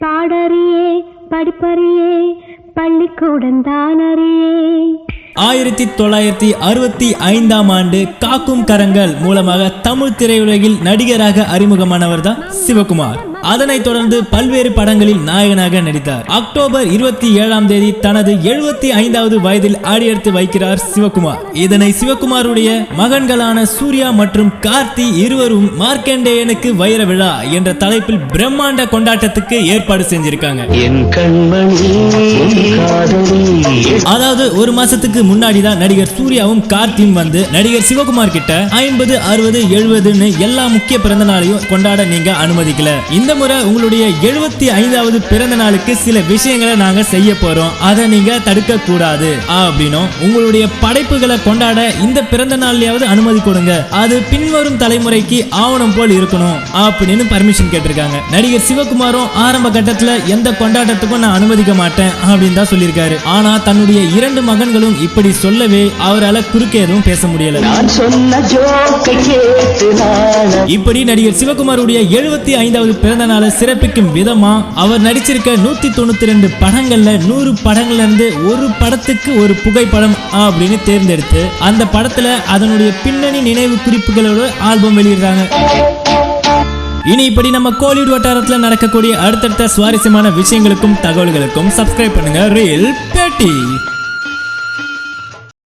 பாடறியே படிப்பறியே பள்ளிக்கூடம் தானறியே. 1965ஆம் ஆண்டு காக்கும் கரங்கள் மூலமாக தமிழ் திரையுலகில் நடிகராக அறிமுகமானவர் தான் சிவகுமார். அதனைத் தொடர்ந்து பல்வேறு படங்களில் நாயகனாக நடித்தார். அக்டோபர் 27ஆம் தேதி தனது 75வது வயதில் அடியெடுத்து வைக்கிறார் சிவகுமார். இதனை சிவகுமாருடைய மகன்களான சூர்யா மற்றும் கார்த்தி இருவரும் மார்க்கண்டேயனுக்கு வைர விழா என்ற தலைப்பில் பிரம்மாண்ட கொண்டாட்டத்துக்கு ஏற்பாடு செஞ்சிருக்காங்க. அதாவது ஒரு மாசத்துக்கு முன்னாடி தான் நடிகர் சூர்யாவும் கார்த்தியும் வந்து நடிகர் சிவகுமார் கிட்ட 50, 60, 70ன்னு எல்லா முக்கிய பிறந்த நாளையும் கொண்டாட நீங்க அனுமதிக்கல. இந்த முறை உங்களுடைய 75வது பிறந்த நாளுக்கு சில விஷயங்களை நாங்க செய்ய போறோம், அதை நீங்க தடுக்க கூடாது அப்படின்னும், உங்களுடைய படைப்புகளை கொண்டாட இந்த பிறந்த நாள்லயாவது அனுமதி கொடுங்க, அது பின்வரும் தலைமுறைக்கு ஆவணம் போல் இருக்கணும் அப்படின்னு பர்மிஷன் கேட்டிருக்காங்க. நடிகர் சிவகுமாரும் ஆரம்ப கட்டத்துல எந்த கொண்டாட்டத்துக்கும் நான் அனுமதிக்க மாட்டேன் அப்படின்னு தான் சொல்லியிருக்காரு. ஆனா தன்னுடைய 2 மகன்களும் இப்படி சொல்லவே அவரால் குறுக்க எதுவும் பேச முடியல. இப்படி நடிகர் சிவகுமாருடைய 75வது பிறந்த நாளை சிறப்பிக்கும் விதமா அவர் நடிச்சிருக்க 192 படங்கள்ல 100 படங்கள்ல இருந்து ஒரு படத்துக்கு ஒரு புகைப்படம் அப்படின்னு தேர்ந்தெடுத்து அந்த படத்துல அதனுடைய பின்னணி நினைவு குறிப்புகளோட ஆல்பம் வெளியிடுறாங்க. இனி இப்படி நம்ம கோலிவுட் வட்டாரத்தில் நடக்கக்கூடிய அடுத்தடுத்த சுவாரஸ்யமான விஷயங்களுக்கும் தகவல்களுக்கும் சப்ஸ்கிரைப் பண்ணுங்க ரீல் பேட்டி.